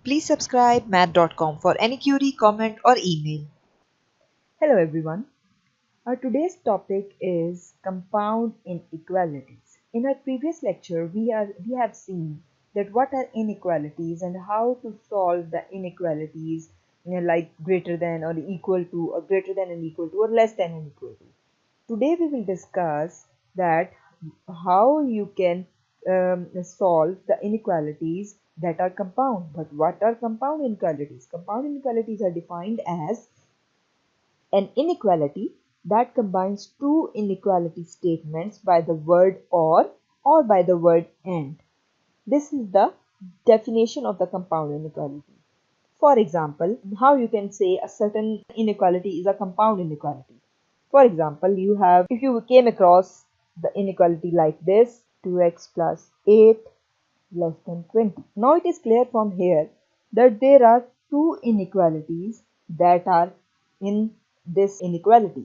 Please subscribe math.com for any query, comment or email. Hello everyone. Our today's topic is compound inequalities. In our previous lecture, we have seen that what are inequalities and how to solve the inequalities, like greater than or equal to or greater than and equal to or less than and equal to. Today we will discuss that how you can solve the inequalities that are compound. But what are compound inequalities? Compound inequalities are defined as an inequality that combines two inequality statements by the word or by the word and. This is the definition of the compound inequality. For example, how you can say a certain inequality is a compound inequality. For example, if you came across the inequality like this, 2x plus 8 less than 20. Now it is clear from here that there are two inequalities that are in this inequality.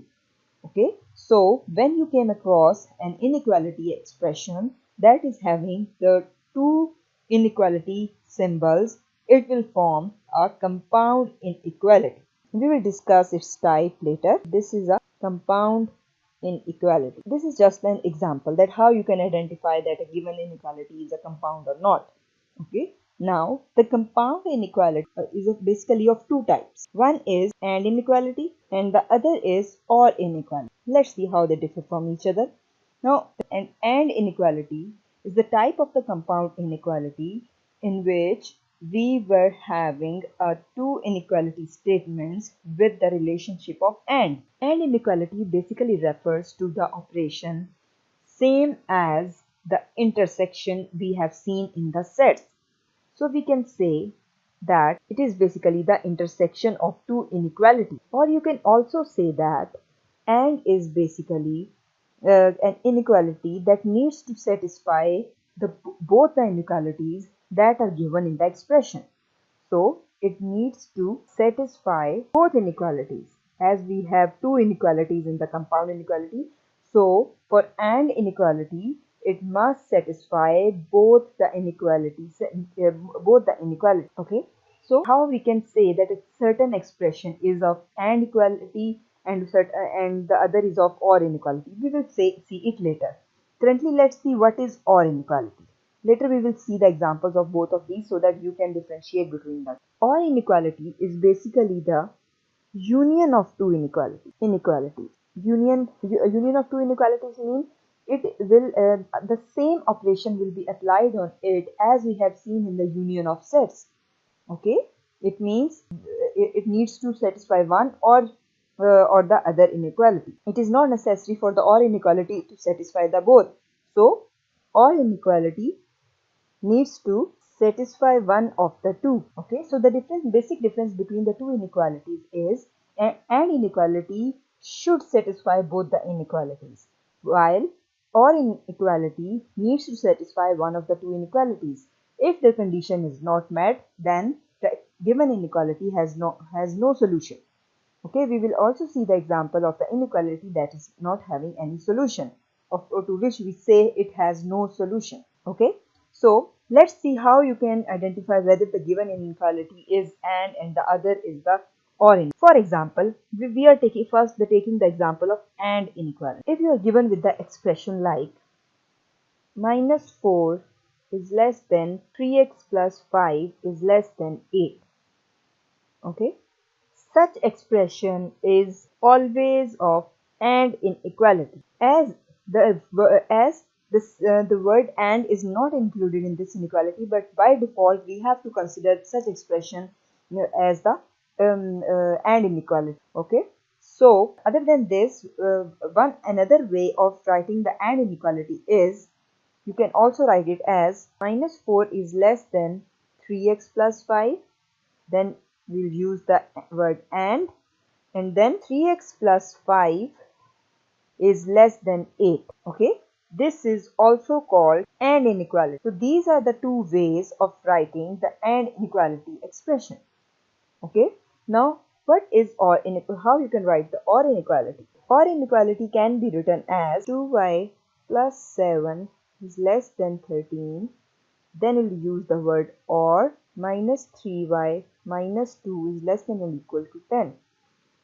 Okay, so when you came across an inequality expression that is having the two inequality symbols, it will form a compound inequality. We will discuss its type later. This is a compound inequality. This is just an example that how you can identify that a given inequality is a compound or not. Okay. Now, the compound inequality is basically of two types. One is AND inequality and the other is OR inequality. Let's see how they differ from each other. Now, an AND inequality is the type of the compound inequality in which we were having two inequality statements with the relationship of AND. AND inequality basically refers to the operation same as the intersection we have seen in the sets. So we can say that it is basically the intersection of two inequalities. Or you can also say that AND is basically an inequality that needs to satisfy both the inequalities that are given in the expression. So it needs to satisfy both inequalities, as we have two inequalities in the compound inequality. So for AND inequality, it must satisfy both the inequalities, okay. So how we can say that a certain expression is of AND equality and the other is of OR inequality? We will see it later. Currently, let's see what is OR inequality. Later we will see the examples of both of these so that you can differentiate between them. OR inequality is basically the union of two inequalities. Union of two inequalities means it will the same operation will be applied on it as we have seen in the union of sets. Okay, it means it needs to satisfy one or the other inequality. It is not necessary for the OR inequality to satisfy the both. So OR inequality needs to satisfy one of the two. Okay, so the basic difference between the two inequalities is an inequality should satisfy both the inequalities, while OR inequality needs to satisfy one of the two inequalities. If the condition is not met, then the given inequality has no solution. Okay, we will also see the example of the inequality that is not having any solution, or to which we say it has no solution. Okay, so let's see how you can identify whether the given inequality is and the other is the OR inequality. For example, we are taking the example of AND inequality. If you are given with the expression like -4 is less than 3x plus 5 is less than 8. Okay, such expression is always of AND inequality, as the word AND is not included in this inequality, but by default we have to consider such expression as the AND inequality. Okay, so other than this, another way of writing the AND inequality is you can also write it as -4 is less than 3x plus 5. Then we'll use the word and then 3x plus 5 is less than 8. Okay, this is also called AND inequality. So these are the two ways of writing the AND inequality expression. Okay, now what is OR inequality? How you can write the OR inequality? OR inequality can be written as 2y plus 7 is less than 13. Then we'll use the word OR minus 3y minus 2 is less than or equal to 10.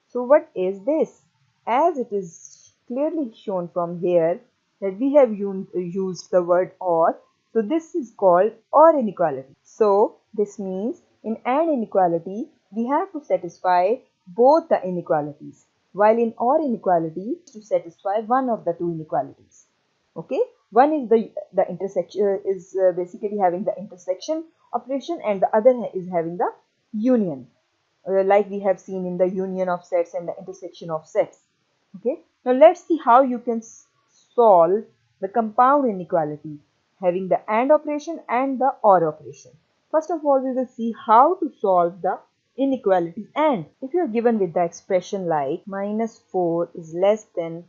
So what is this? As it is clearly shown from here that we have used the word OR, so this is called OR inequality. So this means in AND inequality, we have to satisfy both the inequalities, while in OR inequality, to satisfy one of the two inequalities. Okay, one is the intersection is basically having the intersection operation, and the other is having the union, like we have seen in the union of sets and the intersection of sets. Okay, now let's see how you can solve the compound inequality having the AND operation and the OR operation. First of all, we will see how to solve the inequality AND. If you are given with the expression like minus 4 is less than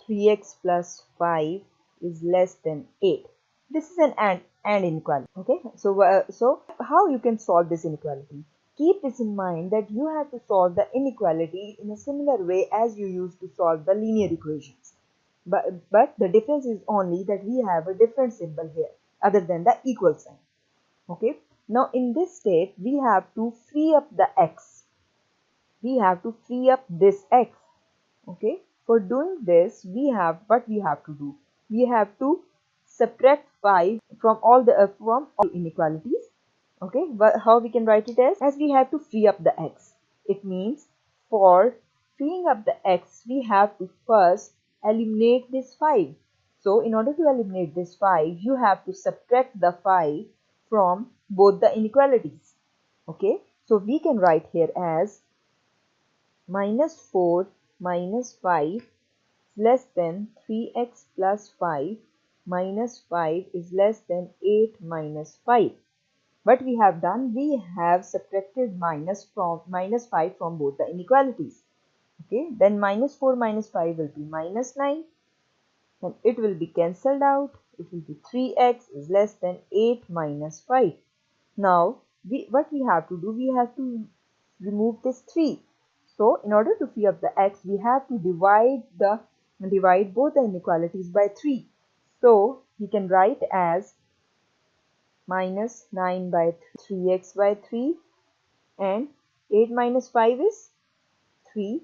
3x plus 5 is less than 8. This is an AND inequality. Okay, so how you can solve this inequality? Keep this in mind that you have to solve the inequality in a similar way as you used to solve the linear equations. But the difference is only that we have a different symbol here other than the equal sign. Okay, now in this state we have to free up the x. We have to free up this x. Okay, for doing this we have to do. We have to subtract 5 from all inequalities. Okay, but how we can write it as we have to free up the x. It means for freeing up the x, we have to first eliminate this 5. So in order to eliminate this 5, you have to subtract the 5 from both the inequalities. Okay, so we can write here as minus 4 minus 5 is less than 3x plus 5 minus 5 is less than 8 minus 5. What we have done, we have subtracted minus 5 from both the inequalities. Okay, then minus 4 minus 5 will be minus 9, and it will be cancelled out. It will be 3x is less than 8 minus 5. Now what we have to do, we have to remove this 3. So in order to free up the x, we have to divide both the inequalities by 3. So we can write as minus 9 by 3x by 3, and 8 minus 5 is 3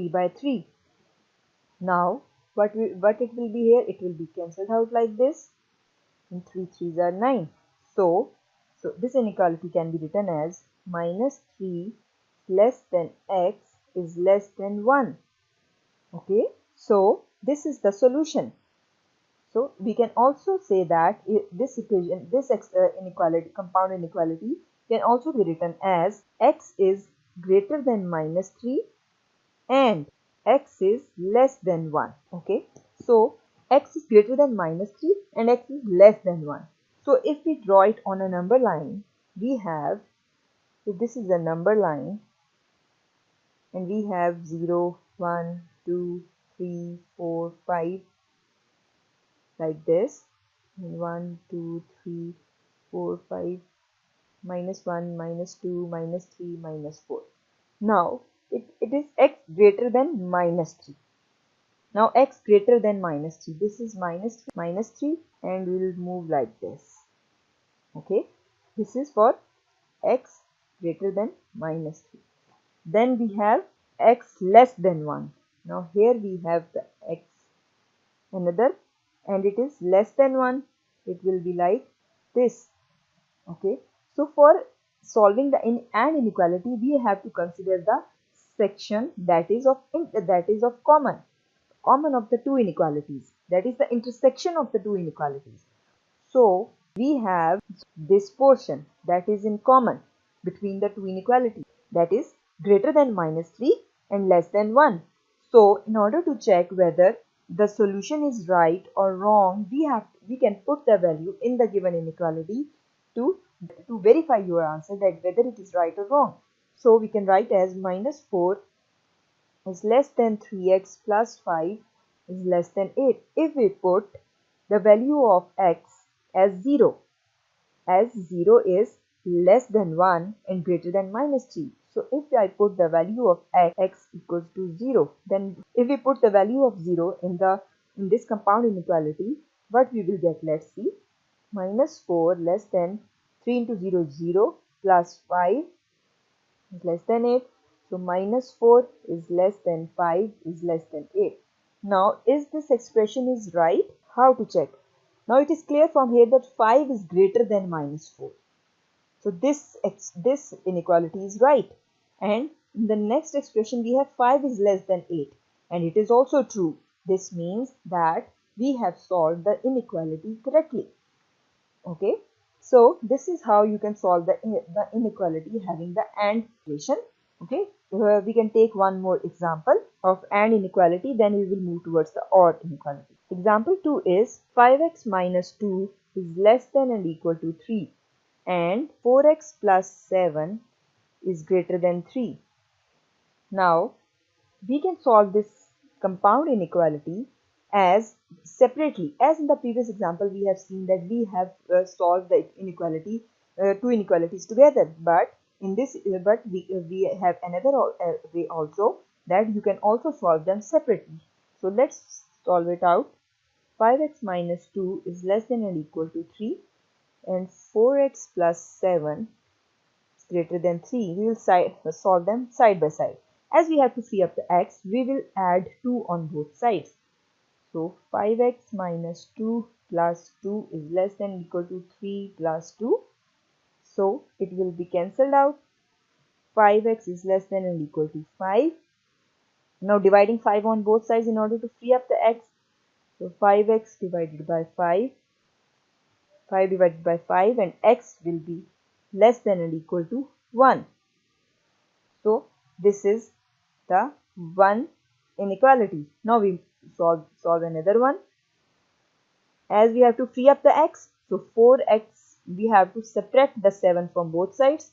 by 3. Now what it will be here, it will be cancelled out like this, and 3 3s are 9. So this inequality can be written as minus 3 less than x is less than 1. Okay, so this is the solution. So we can also say that this equation, inequality, compound inequality, can also be written as x is greater than minus 3 and x is less than 1. Okay, so x is greater than minus 3 and x is less than 1. So if we draw it on a number line, we have, so this is a number line, and we have 0, 1, 2, 3, 4, 5 like this, and 1, 2, 3, 4, 5, minus 1, minus 2, minus 3, minus 4. Now it is x greater than minus 3. Now x greater than minus 3, this is minus 3, and we will move like this. Okay, this is for x greater than minus 3. Then we have x less than 1. Now here we have the x another, and it is less than 1. It will be like this. Okay, so for solving the AND inequality, we have to consider the section that is of common of the two inequalities, that is the intersection of the two inequalities. So we have this portion that is in common between the two inequalities, that is greater than minus 3 and less than 1. So in order to check whether the solution is right or wrong, we can put the value in the given inequality to verify your answer, that whether it is right or wrong. So we can write as minus 4 is less than 3x plus 5 is less than 8. If we put the value of x as 0, as 0 is less than 1 and greater than minus 3. So if I put the value of x equals to 0, then if we put the value of 0 in this compound inequality, what we will get, let's see. Minus 4 less than 3 into 0 is 0, plus 5 is less than 8. So minus 4 is less than 5 is less than 8. Now, is this expression is right? How to check? Now it is clear from here that 5 is greater than minus 4. So this inequality is right. And in the next expression we have 5 is less than 8. And it is also true. This means that we have solved the inequality correctly. Okay. So this is how you can solve the inequality having the AND equation. Okay. We can take one more example of AND inequality, then we will move towards the OR inequality. Example 2 is 5x minus 2 is less than or equal to 3 and 4x plus 7 is greater than 3. Now, we can solve this compound inequality as separately. As in the previous example, we have seen that we have solved the inequality, two inequalities together. But in this, we have another way also, that you can also solve them separately. So let's solve it out. 5x minus 2 is less than or equal to 3 and 4x plus 7 is greater than 3. We will solve them side by side. As we have to free up the x, we will add 2 on both sides. So 5x minus 2 plus 2 is less than or equal to 3 plus 2. So it will be cancelled out. 5x is less than or equal to 5. Now dividing 5 on both sides in order to free up the x. So 5x divided by 5. 5 divided by 5 and x will be less than or equal to 1. So this is the one inequality. Now we solve another one. As we have to free up the x, so 4x, we have to subtract the 7 from both sides.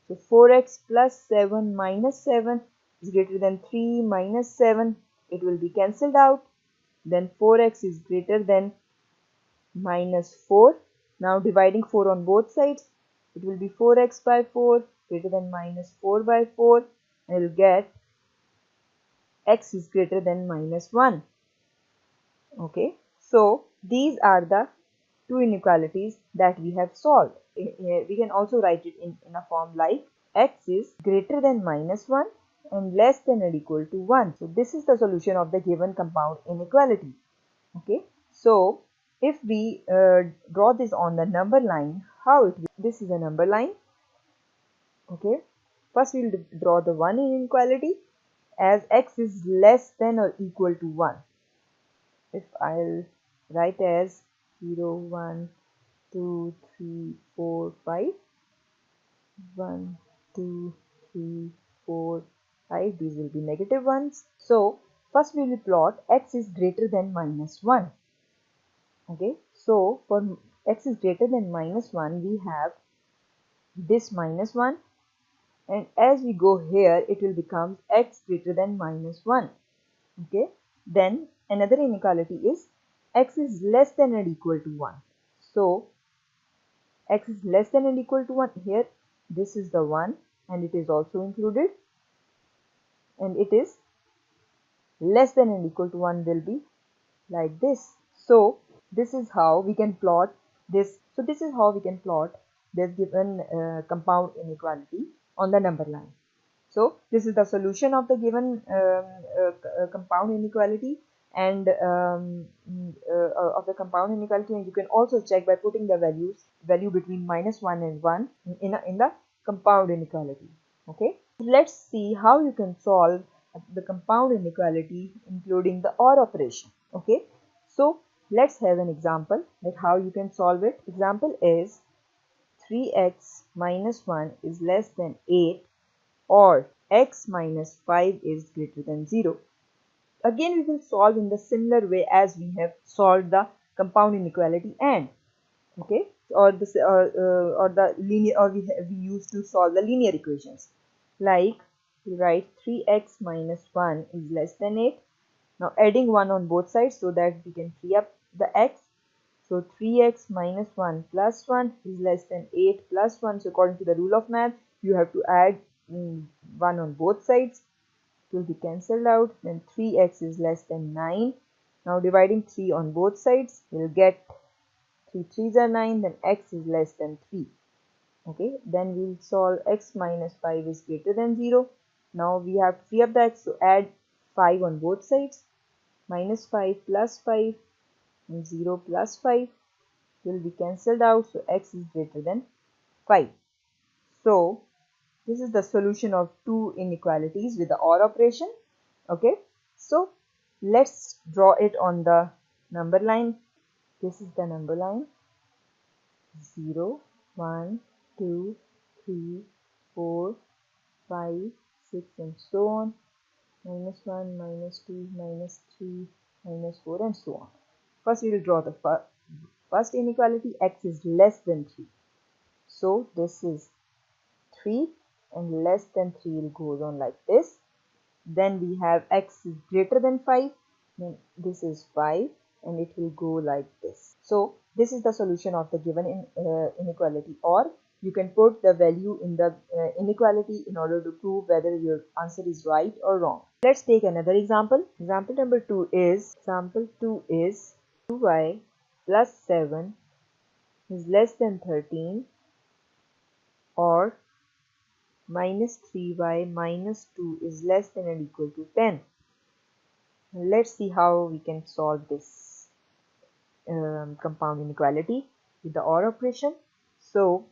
So 4x plus 7 minus 7 is greater than 3 minus 7. It will be cancelled out. Then 4x is greater than minus 4. Now dividing 4 on both sides, it will be 4x by 4 greater than minus 4 by 4. And you will get x is greater than minus 1. Okay. So these are the two inequalities that we have solved. We can also write it in a form like x is greater than minus 1 and less than or equal to 1. So this is the solution of the given compound inequality. Okay. So if we draw this on the number line, how it will? This is a number line. Okay. First we will draw the one inequality as x is less than or equal to 1. If I'll write as 0, 1, 2, 3, 4, 5, 1, 2, 3, 4, 5, these will be negative ones. So first we will plot x is greater than minus 1. Okay, so for x is greater than minus 1, we have this minus 1, and as we go here, it will become x greater than minus 1. Okay, then another inequality is x is less than or equal to 1. So x is less than or equal to 1. Here, this is the 1 and it is also included. And it is less than or equal to 1 will be like this. So this is how we can plot this. So this is how we can plot this given compound inequality on the number line. So this is the solution of the given compound inequality and of the compound inequality, and you can also check by putting the value between minus 1 and 1 in the compound inequality. Okay, let's see how you can solve the compound inequality including the OR operation. Okay, so let's have an example that how you can solve it. Example is 3x minus 1 is less than 8 or x minus 5 is greater than 0. Again, we will solve in the similar way as we have solved the compound inequality and okay, or the linear, or we used to solve the linear equations. Like we write 3x minus 1 is less than 8. Now adding 1 on both sides so that we can free up the x. So 3x minus 1 plus 1 is less than 8 plus 1. So according to the rule of math, you have to add 1 on both sides. It will be cancelled out. Then 3x is less than 9. Now dividing 3 on both sides, we'll get 3 3s are 9. Then x is less than 3. Okay, then we'll solve x minus 5 is greater than 0. Now we have to free up the x, so add 5 on both sides. Minus 5 plus 5 and 0 plus 5 will be cancelled out, so x is greater than 5. So this is the solution of two inequalities with the OR operation. Okay, so let's draw it on the number line. This is the number line: 0, 1, 2, 3, 4, 5, 6 and so on. Minus 1, minus 2, minus 3, minus 4 and so on. First we will draw the first inequality. X is less than 3. So this is 3 and less than 3 will goes on like this. Then we have x is greater than 5. Then this is 5 and it will go like this. So this is the solution of the given inequality, or you can put the value in the inequality in order to prove whether your answer is right or wrong. Let's take another example. Example number 2 is 2y plus 7 is less than 13, or minus 3y minus 2 is less than or equal to 10. Let's see how we can solve this compound inequality with the OR operation. So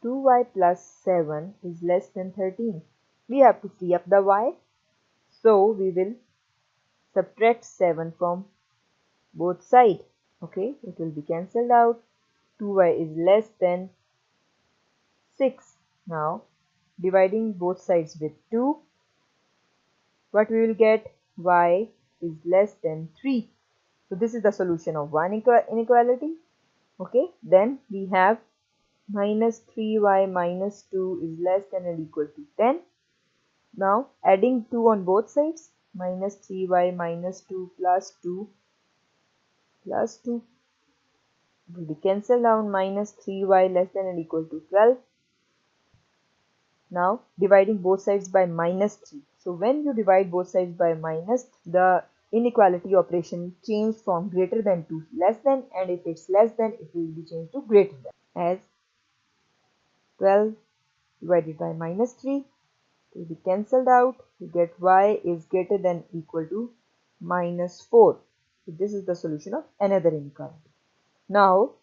2y plus 7 is less than 13. We have to free up the y, so we will subtract 7 from both sides. Okay, it will be cancelled out. 2y is less than 6. Now dividing both sides with 2, what we will get? Y is less than 3. So this is the solution of one inequality. Okay, then we have minus 3y minus 2 is less than or equal to 10. Now adding 2 on both sides, minus 3y minus 2 plus 2 will be cancelled down. Minus 3y less than or equal to 12. Now dividing both sides by minus 3. So when you divide both sides by minus, the inequality operation changed from greater than to less than, and if it's less than, it will be changed to greater than. As 12 divided by minus 3 will be cancelled out. You get y is greater than equal to minus 4. So this is the solution of another inequality. Now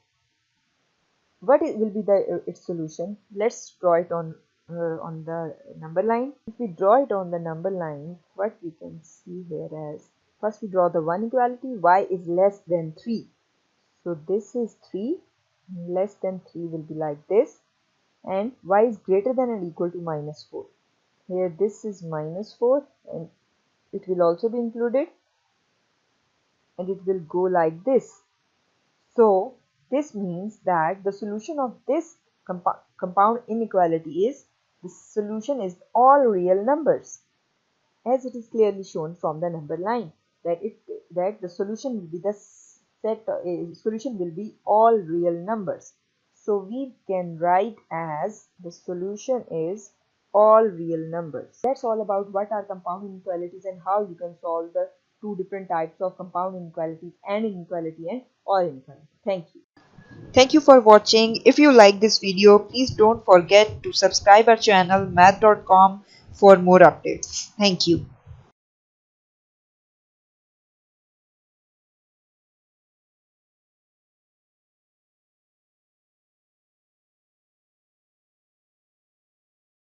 what will be its solution? Let's draw it on the number line. If we draw it on the number line, what we can see here as, first we draw the one equality, y is less than 3. So this is 3, less than 3 will be like this, and y is greater than or equal to minus 4. Here this is minus 4 and it will also be included, and it will go like this. So this means that the solution of this compound inequality is, the solution is all real numbers, as it is clearly shown from the number line, that the solution will be solution will be all real numbers. So we can write as the solution is all real numbers. That's all about what are compound inequalities and how you can solve the two different types of compound inequalities, and inequality and OR inequality. Thank you. Thank you for watching. If you like this video, please don't forget to subscribe our channel math.com for more updates. Thank you.